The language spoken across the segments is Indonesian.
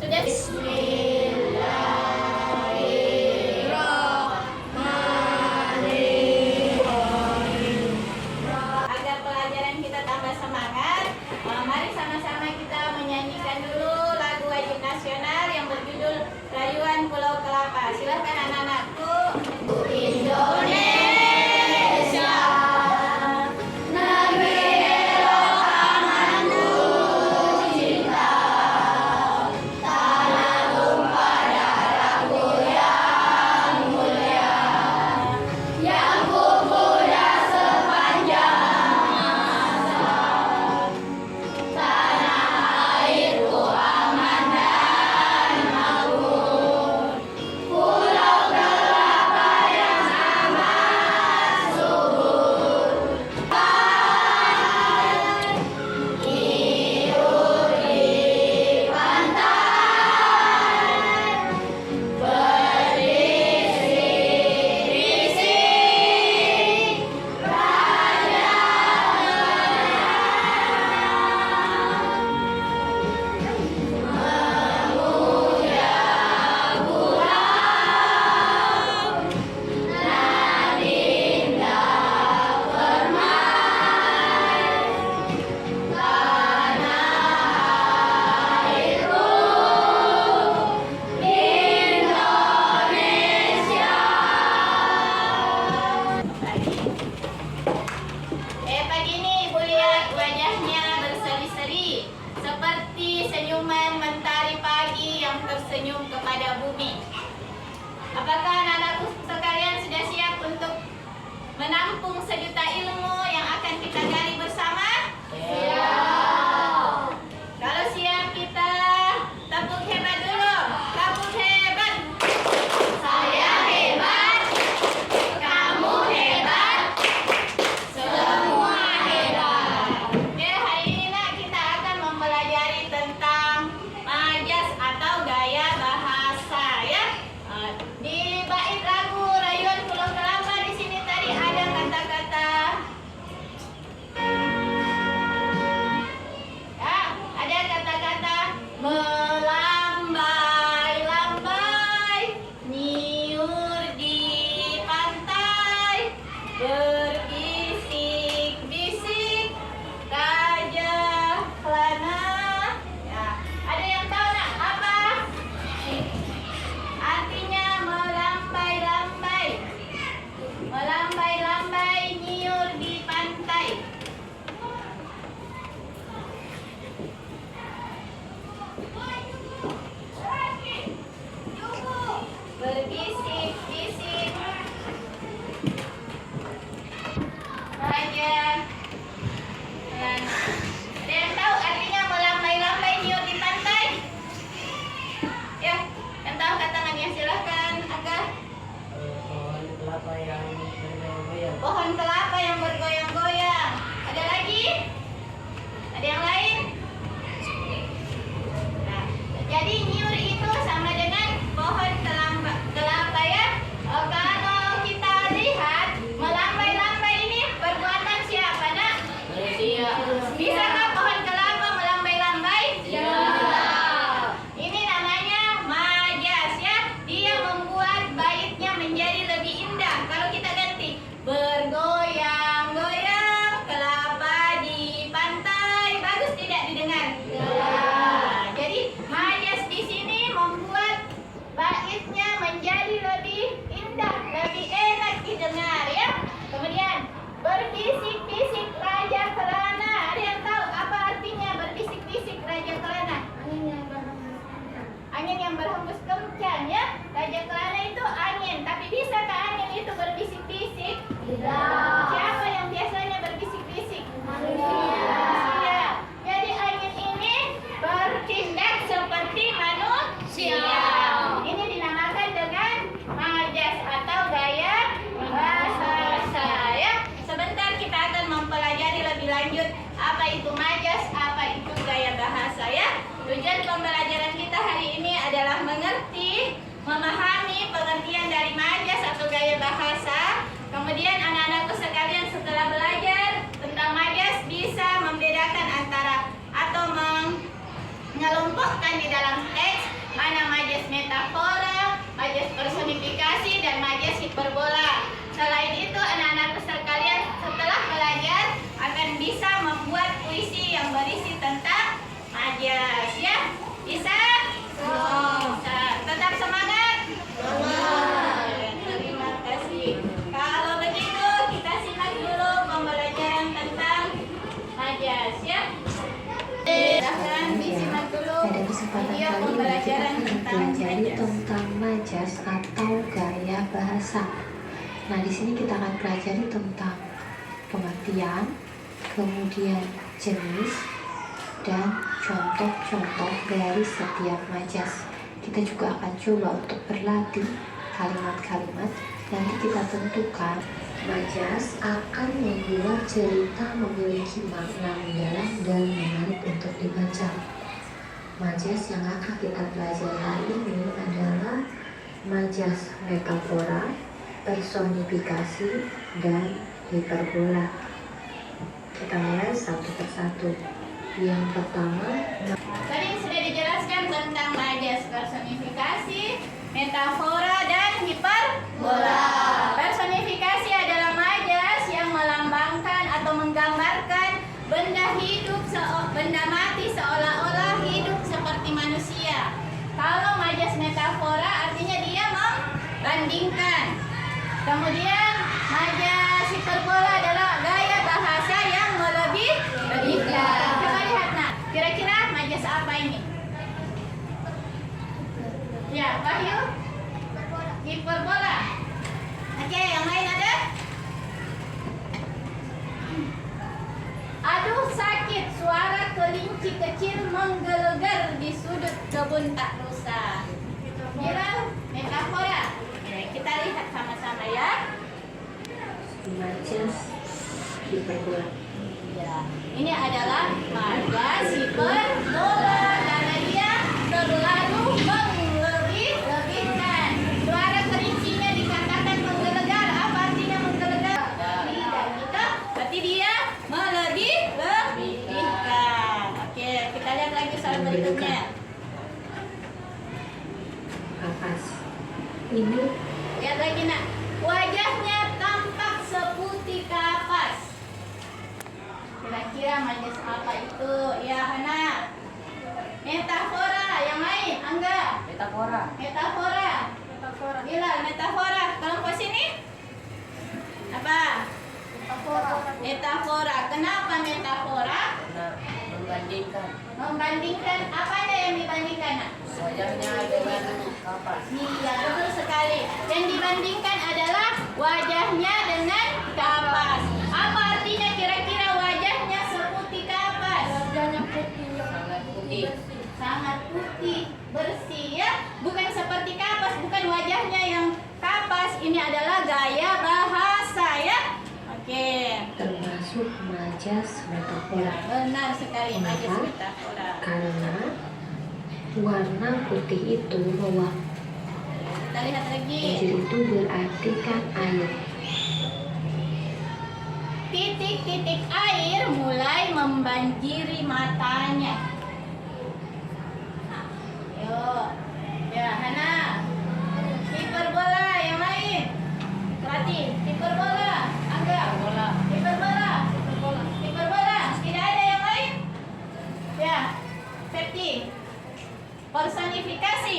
Sudah. Bismillahirrahmanirrahim. Agar pelajaran kita tambah semangat, mari sama-sama kita menyanyikan dulu lagu wajib nasional yang berjudul Rayuan Pulau Kelapa. Silahkan anak-anakku. Indonesia. Pagi ini Ibu lihat wajahnya berseri-seri seperti senyuman mentari pagi yang tersenyum kepada bumi. Apakah anak-anakku sekalian sudah siap untuk menampung sejuta ilmu yang akan kita gali bersama? Siap. Kalau siap kita tepuk hebat dulu. Tepuk hebat. Saya hebat. Kamu hebat. Semua hebat. Oke, hari ini kita akan mempelajari tentang majas atau gaya bahasa ya. Di bait lagu Rayuan Pulau Kelapa di sini tadi ada kata-kata ada kata-kata melambai-lambai, nyiur di pantai, berbisik-bisik, raja kelana. Ya, ada yang tahu nak apa artinya melambai-lambai? Melambai-lambai, nyiur di pantai. Berbisik-bisik, raja kelana. Ada yang tahu artinya melambai-lambai, nyiur di pantai? Ya, yang tahu angkat tangannya silahkan. Agak. Pohon kelapa yang bergoyang-goyang. Ada lagi? Ada yang lain? Nah, jadi nyiur itu sama dengan pohon kelapa ya. Kalau kita lihat melambai-lambai ini perbuatan siapa nak? Manusia. Bisakah pohon kelapa melambai-lambai? Ya. Ini namanya majas ya. Dia membuat baitnya menjadi lebih indah. Kalau kita ganti bergoyang-goyang kelapa di pantai, bagus tidak didengar? Ya. Nah, jadi majas di sini membuat baitnya menjadi lebih indah, lebih enak didengar ya. Kemudian berbisik-bisik raja kelana. Ada yang tahu apa artinya berbisik-bisik raja kelana? Angin yang berhembus kencang ya. Raja kelana itu angin, tapi bisakah angin itu berbisik-bisik? Tidak. Siapa yang biasanya berbisik-bisik? Manusia. Jadi angin ini bertindak seperti manusia. Ini dinamakan dengan majas atau gaya bahasa ya. Sebentar kita akan mempelajari lebih lanjut apa itu majas, apa itu gaya bahasa ya. Tujuan pembelajaran kita hari ini adalah mengerti, memahami pengertian dari majas atau gaya bahasa. Kemudian anak-anakku sekalian setelah belajar tentang majas bisa membedakan antara atau mengelompokkan di dalam teks mempelajari tentang majas atau gaya bahasa. Nah, di sini kita akan pelajari tentang pengertian, kemudian jenis, dan contoh-contoh dari setiap majas. Kita juga akan coba untuk berlatih kalimat-kalimat. Nanti kita tentukan majas akan membuat cerita memiliki makna mendalam dan menarik untuk dibaca. Majas yang akan kita pelajari hari ini adalah majas metafora, personifikasi, dan hiperbola. Kita mulai satu persatu. Yang pertama, Tadi sudah dijelaskan tentang majas personifikasi, metafora, dan hiperbola. Personifikasi adalah majas yang melambangkan atau menggambarkan benda hidup, benda mati seolah-olah hidup seperti manusia. Kalau majas metafora artinya dia membandingkan. Kemudian majas hiperbola adalah gaya bahasa yang melebih-lebihkan. Coba lihat, nah, kira-kira majas apa ini? Ya, Wahyu? Hiperbola. Oke, yang lain ada? Aduh sakit, suara kelinci kecil menggelegar di sudut kebun tak rusak. Bilang metafora. Oke, kita lihat sama-sama ya. majas hiperbola. Ya, ini adalah majas hiperbola karena dia terlalu melebih-lebihkan. Suara kerincinya dikatakan menggelegar. Apa artinya menggelegar? Tidak gitu. Berarti dia melebih-lebihkan. Oke, kita lihat lagi soal berikutnya. Kapas. Ini Lihat lagi, nak. Wajahnya tampak seputih kapas. Kira-kira majas apa itu? Ya, Hana. Metafora. Yang lain, Angga. Metafora. Metafora. Bilal, metafora. Kelompok sini. Apa? Metafora. Kenapa metafora? Benar. Membandingkan Membandingkan. Apanya yang dibandingkan, nak? wajahnya dengan kapas. Iya, betul sekali. Yang dibandingkan adalah wajahnya dengan kapas. Apa artinya kira-kira wajahnya seputih kapas? Sangat putih. Sangat putih, bersih ya. Bukan seperti kapas, bukan wajahnya yang kapas. Ini adalah gaya bahasa ya. Oke. termasuk majas metafora Benar sekali, majas Kenapa? metafora. karena warna putih itu mewakili. Kita lihat lagi. Itu berarti kan air. Titik-titik air mulai membanjiri matanya. Yuk, ya Hana. Hiperbola yang lain. Perhati, hiperbola. Angga. Hiperbola. Hiperbola. Tidak ada yang lain? Ya, Septi. Personifikasi.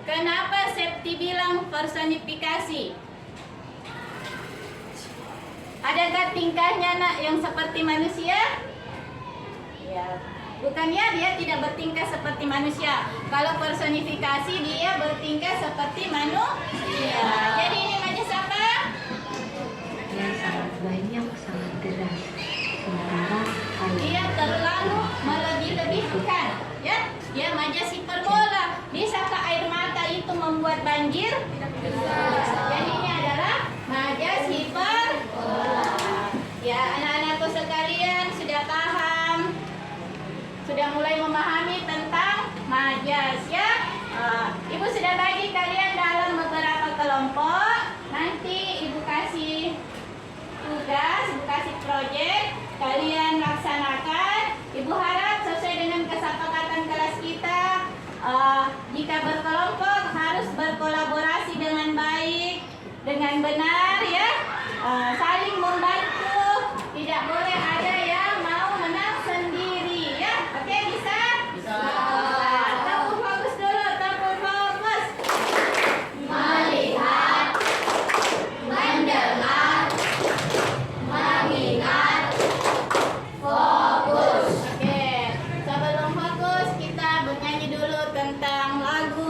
Kenapa Septi bilang personifikasi? Adakah tingkahnya, nak, yang seperti manusia? Ya, bukannya dia tidak bertingkah seperti manusia. Kalau personifikasi dia bertingkah seperti manusia. Jadi ini majas apa? Yang sangat banyak, sangat deras. Sementara air Dia terlalu melebih-lebihkan. Ya, dia majas hiperbola. Bisakah air mata itu membuat banjir? Jadi ini adalah majas hiperbola. Ya, anak-anakku sekalian sudah paham, sudah mulai memahami tentang majas ya. Ibu sudah bagi kalian dalam beberapa kelompok. Nanti ibu kasih tugas, ibu kasih proyek, kalian laksanakan. Ibu harap sesuai dengan kesepakatan kelas kita, jika berkelompok harus berkolaborasi dengan baik, dengan benar ya, saling membantu, tidak boleh ada yang mau menang sendiri ya. Oke, bisa? Bisa. Tepuk fokus dulu, tepuk fokus. Melihat, mendengar, mengingat, fokus. Oke, sebelum fokus kita bernyanyi dulu tentang lagu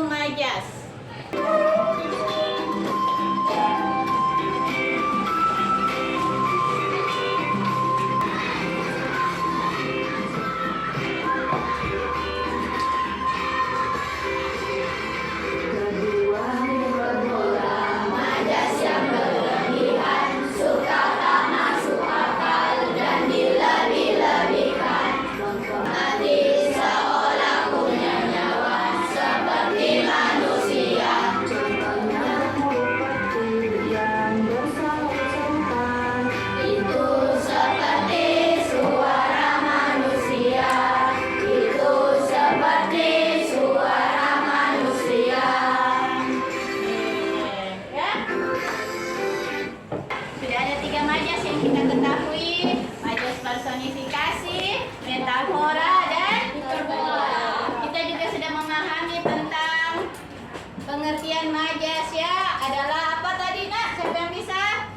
perkalian majas ya adalah apa tadi nak? Siapa yang bisa?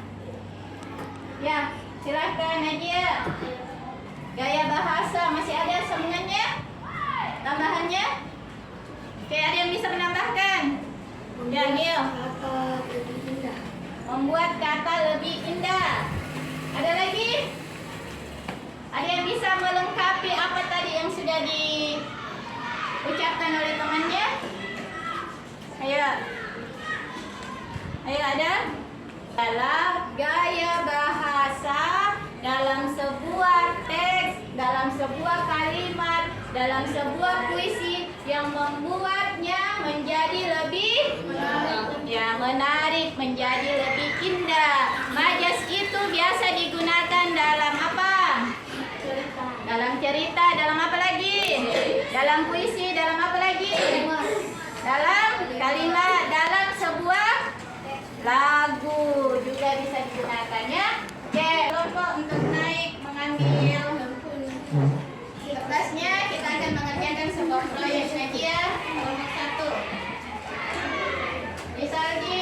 Ya, silahkan Najia. Gaya bahasa masih ada sambungannya? Tambahannya? Oke, ada yang bisa menambahkan? Ya, Gil. Kata lebih indah. Membuat kata lebih indah. Ada lagi? Ada yang bisa melengkapi apa tadi yang sudah diucapkan oleh temannya? Ayo. Ayo ada? Adalah gaya bahasa dalam sebuah teks, dalam sebuah kalimat, dalam sebuah puisi yang membuatnya menjadi lebih menarik, menjadi lebih indah. Majas itu biasa digunakan dalam apa? Dalam cerita, dalam apa lagi? Dalam puisi, dalam apa lagi? Dalam kalimat, dalam sebuah lagu juga bisa digunakan ya. Oke, kelompok untuk naik mengambil kertasnya, kita akan mengerjakan sebuah proyek saja. Kelompok 1. Bisa lagi.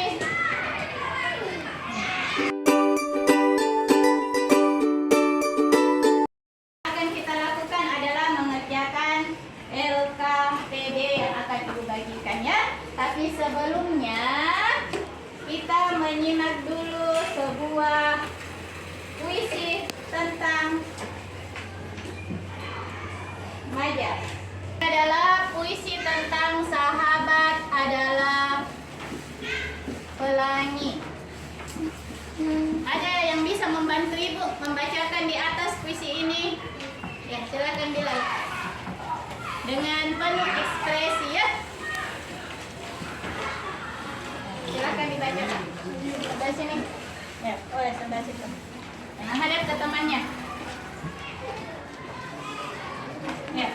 Akan kita lakukan adalah mengerjakan LKPD yang akan ibu bagikan ya. Tapi sebelumnya kita menyimak dulu sebuah puisi tentang majas. Adalah puisi tentang sahabat adalah pelangi. Ada yang bisa membantu ibu membacakan di atas puisi ini? Ya, silakan Bilal. Dengan penuh ekspresi ya. Silakan dibacakan. Sebelah sini. Ya, oh ya sebelah situ. Menghadap ke temannya. Ya.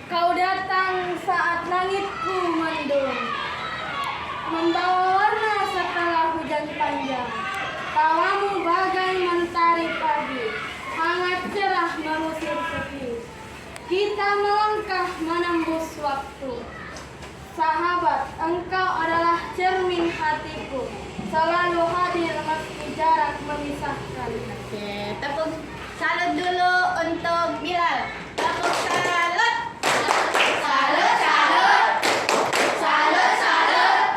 Kau datang saat langitku mendung, membawa warna setelah hujan panjang. Tawamu bagai mentari pagi, hangat cerah mengusir sepi. Kita melangkah menembus waktu. Sahabat, engkau adalah cermin hatiku, selalu hadir meski jarak memisahkan. Oke, tepuk salut dulu untuk Bilal. Tepuk salut. Salut, salut. Salut, salut.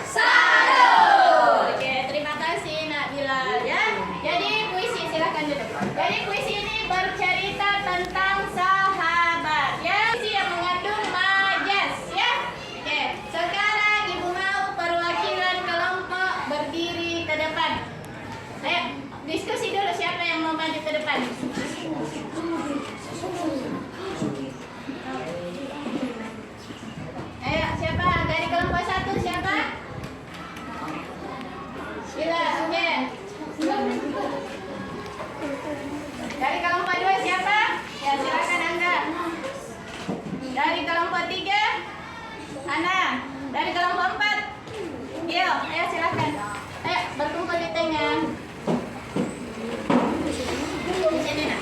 Salut. Oke, terima kasih Nak Bilal ya. Jadi puisi silakan dulu. Jadi puisi ini bercerita tentang sahabat ya. Puisi yang mengandung majas ya. Oke, sekarang Ibu mau perwakilan kelompok berdiri ke depan. Ayo, diskusi dulu siapa yang mau maju ke depan. Ayo, siapa? Dari kelompok 1 siapa? Bila, oke. Dari kelompok 2 siapa? Ya, silakan Angga. Dari kelompok 3 Hana. Dari kelompok 4 Gio, ayo silakan. Ayo, berkumpul di tengah. Di sini nak.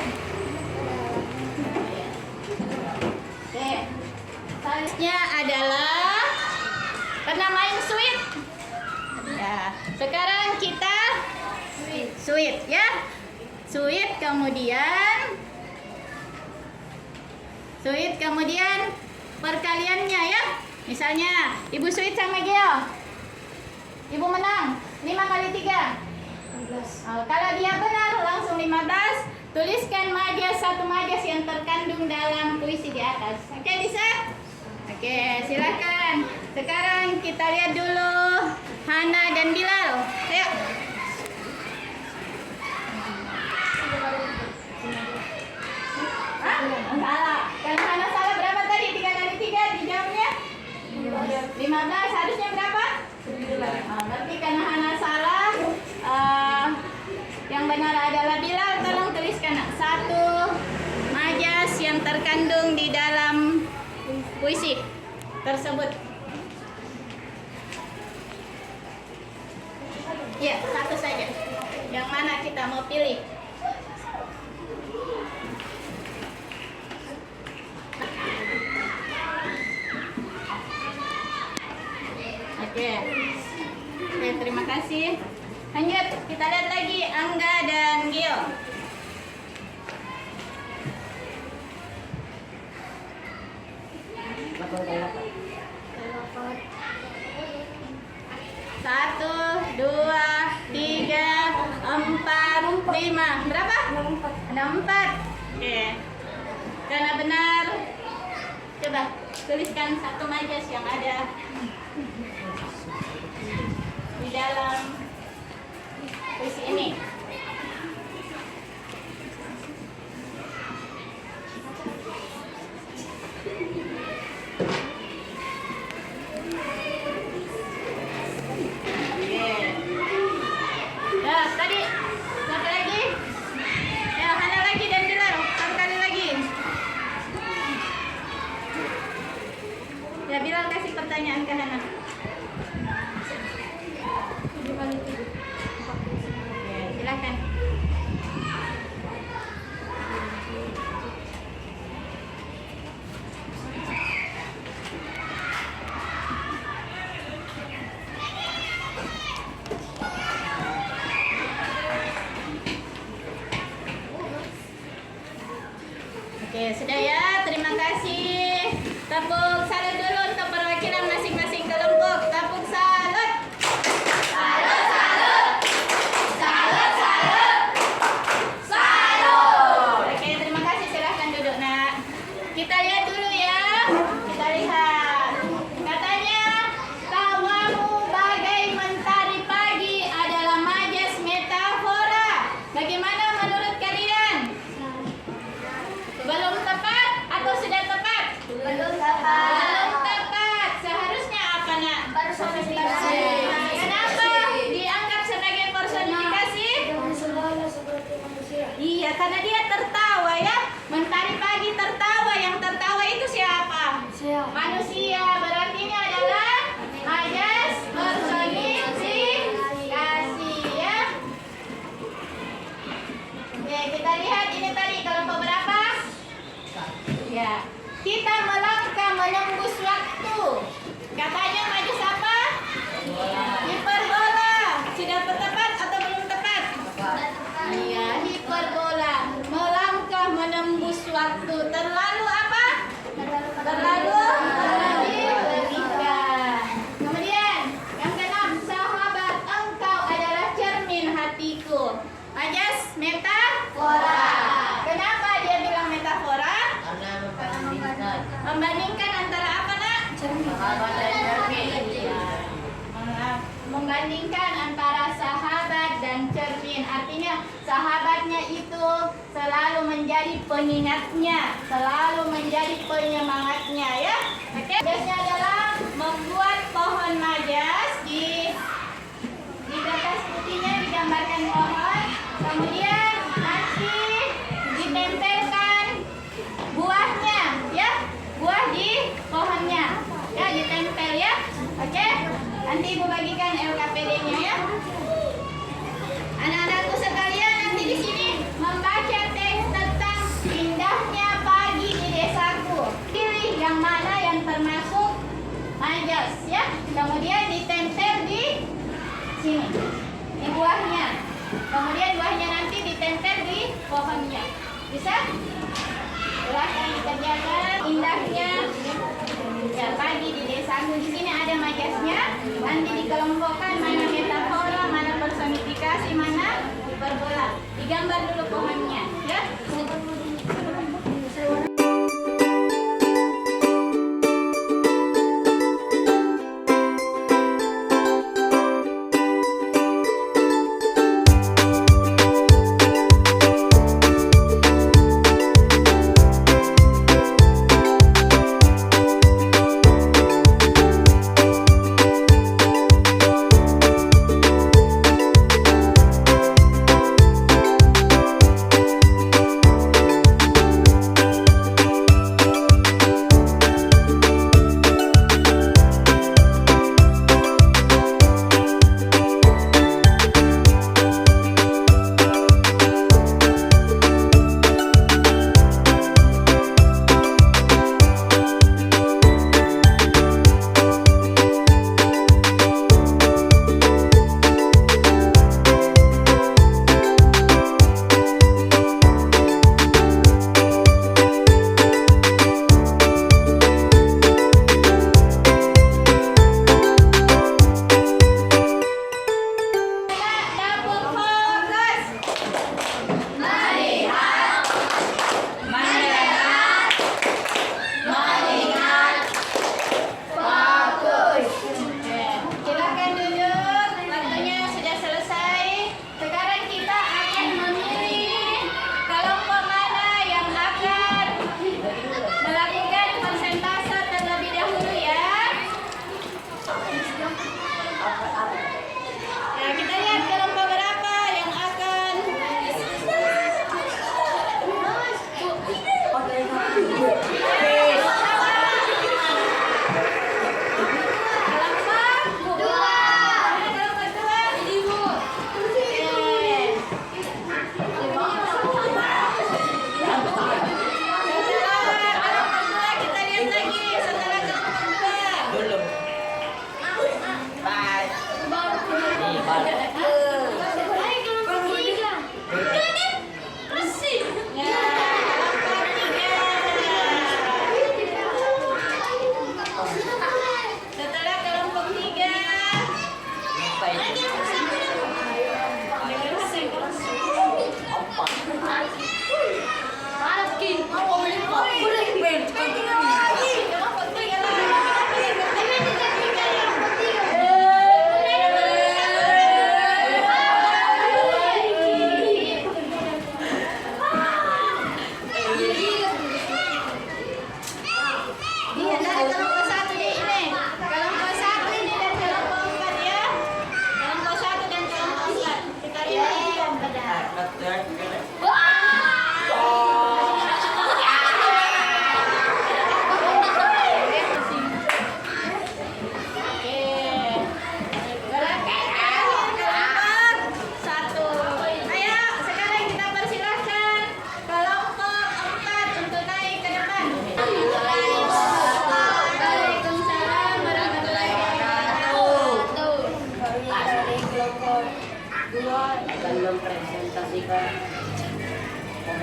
Oke. Selanjutnya adalah pernah main sweet? Ya. Sekarang kita sweet ya. Sweet kemudian perkaliannya ya. Misalnya Ibu sweet sama Gio. Ibu menang 5 kali 3 15. Kalau dia benar langsung 15. Tuliskan majas, satu majas yang terkandung dalam puisi di atas. Oke, bisa? Oke, silakan. Sekarang kita lihat dulu Hana dan Bilal. Ayo. Salah. Kalau Hana salah berapa tadi? 3 kali 3 dijawabnya? 15. Harusnya berapa? 9. Berarti karena Hana salah, yang benar adalah Bilal. Tolong tuliskan satu majas yang terkandung di dalam puisi tersebut. Ya, satu saja. Yang mana kita mau pilih? Oke. Oke, terima kasih. Lanjut, kita lihat lagi Angga dan Gio. Satu, dua, tiga, empat, lima. Berapa? 64. Oke. Karena benar. Coba tuliskan satu majas yang ada di dalam puisi ini. Ya, tadi satu lagi. Ya, Hana lagi dan Dilar. Satu kali lagi. Ya, Bilal kasih pertanyaan ke Hana. Ya, silakan. Oke, sudah ya. Terima kasih. Tepuk salut dulu untuk perwakilan masing-masing kelompok. Tepuk salut. Salut, salut. Salut, salut. Salut. Oke, terima kasih. Silahkan duduk, Nak. Kita lihat dulu ya. Kita lihat. Katanya, tawamu bagai mentari pagi adalah majas metafora. Bagaimana menurut kalian? Belum tepat atau sudah tepat? Belum tepat. Belum tepat. Seharusnya apa, Nak? Personifikasi. Kenapa dianggap sebagai personifikasi? Dengan segala seperti manusia. Iya, karena dia tertawa ya. Mentari pagi tertawa. Yang tertawa itu siapa? Siap. Manusia. Berarti ini adalah majas personifikasi ya. Oke, kita lihat ini tadi kelompok berapa? Ya. Kita melangkah menembus waktu. Katanya majas apa? Hiperbola. Sudah tepat atau belum tepat? Iya, hiperbola. Melangkah menembus waktu. Terlalu apa? Terlalu berlebihan. Kemudian yang keenam, sahabat engkau adalah cermin hatiku. Majas metafora. Kenapa dia bilang metafora? Karena membandingkan Membandingkan antara apa, Nak? sahabat dan cermin. Membandingkan antara sahabat dan cermin. Artinya sahabatnya itu selalu menjadi pengingatnya, selalu menjadi penyemangatnya ya. Oke. Tugasnya adalah membuat pohon majas di kertas putihnya digambarkan pohon. Kemudian nanti ditempelkan buahnya ya. Buah di pohonnya. Ya, ditempel ya. Oke. Nanti Ibu bagikan LKPD-nya ya. Anak-anakku sekalian, nanti di sini membaca teks tentang indahnya pagi di desaku. Pilih yang mana yang termasuk majas ya. Kemudian ditempel di sini. Di buahnya. Kemudian buahnya nanti ditempel di pohonnya. Bisa? Silahkan dikerjakan. Indahnya ya, pagi di desaku. Di sini ada majasnya. Nanti dikelompokkan mana metafora, mana personifikasi, mana hiperbola. Digambar dulu pohonnya ya.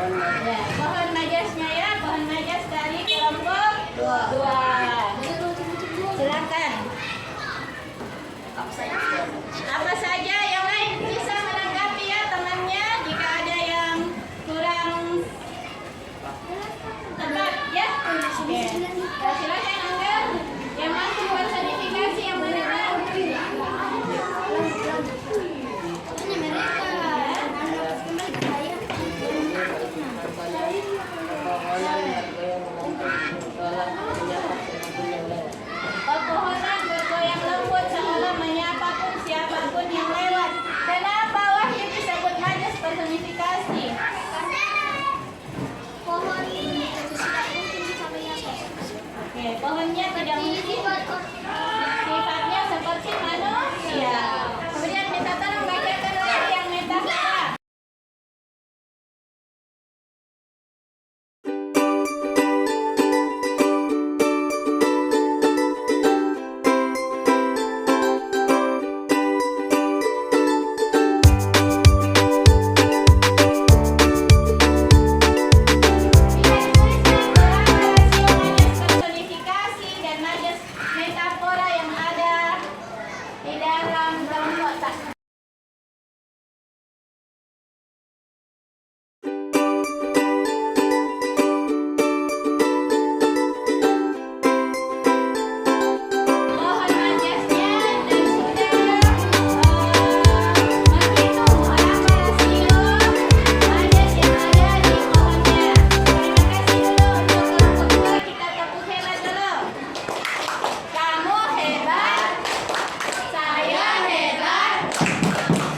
Ya, pohon majasnya ya, pohon majas dari kelompok 2. Silakan. Apa saja yang lain bisa menanggapi ya temannya jika ada yang kurang tepat ya. Oke. Silakan Angga yang masuk personifikasi yang mana? Pepohonan bergoyang lembut seolah menyapa pun siapapun yang lewat. Kenapa Wahyu disebut majas personifikasi? Oke, pohonnya tidak mungkin sifatnya seperti manusia. Kemudian minta tolong bacakan lagi yang metafora. Personifikasi dan majas metafora yang ada di dalam kotak. Pohon majasnya dan sudah menghitung orang rasio majas yang ada di pohonnya. Terima kasih dulu untuk kelompok 2, kita tepuk hebat dulu. Kamu hebat, saya hebat,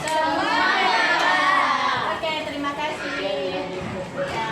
semua hebat. Oke, terima kasih. Ya.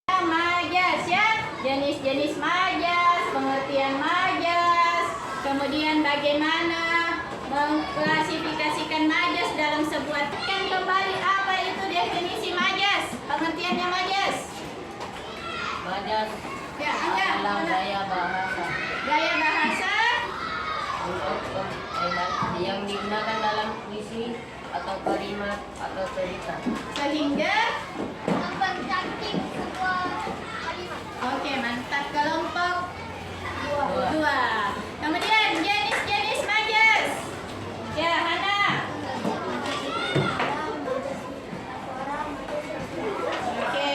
Majas ya, jenis-jenis majas, pengertian majas, kemudian bagaimana mengklasifikasikan majas dalam sebuah tekan kembali apa itu definisi majas, pengertiannya majas. Majas Ya, Angga, adalah mana? gaya bahasa Gaya bahasa untuk yang digunakan dalam puisi atau kalimat atau cerita. sehingga Mempercantik sebuah kalimat. oke mantap kelompok 2. Kemudian jenis-jenis majas. Ya, Hana. Oke,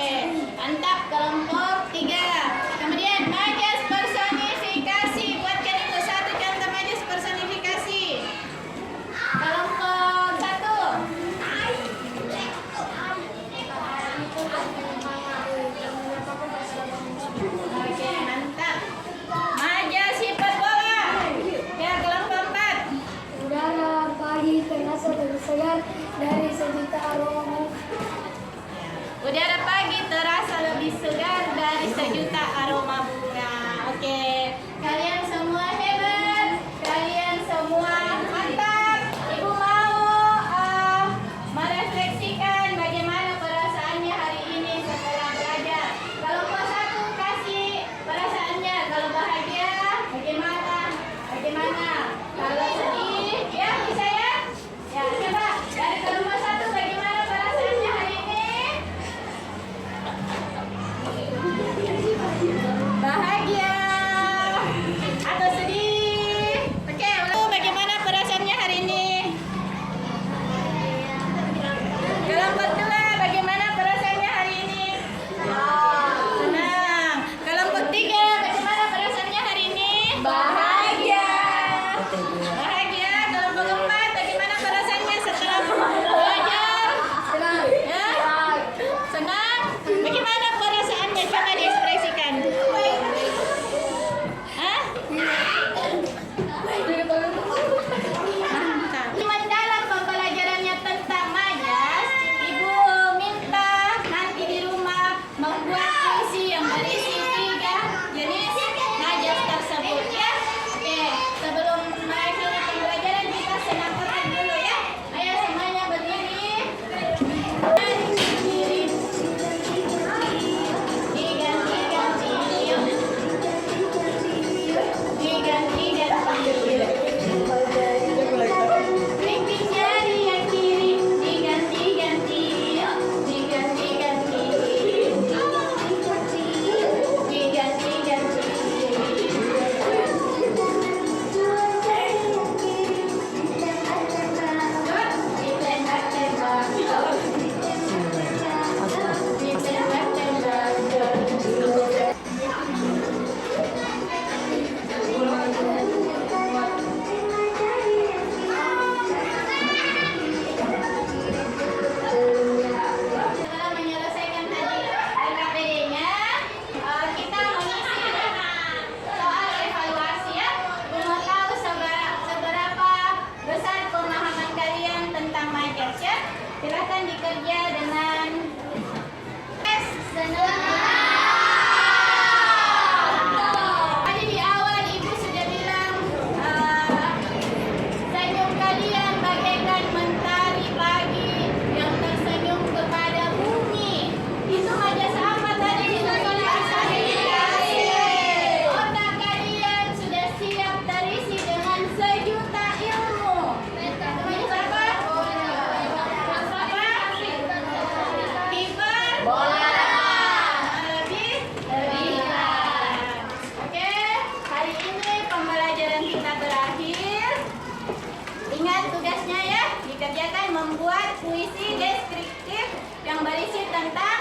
mantap kelompok 3. Kemudian majas personifikasi. Buatkan itu satu contoh majas personifikasi. Kelompok 1. dikerjakan membuat puisi deskriptif yang berisi tentang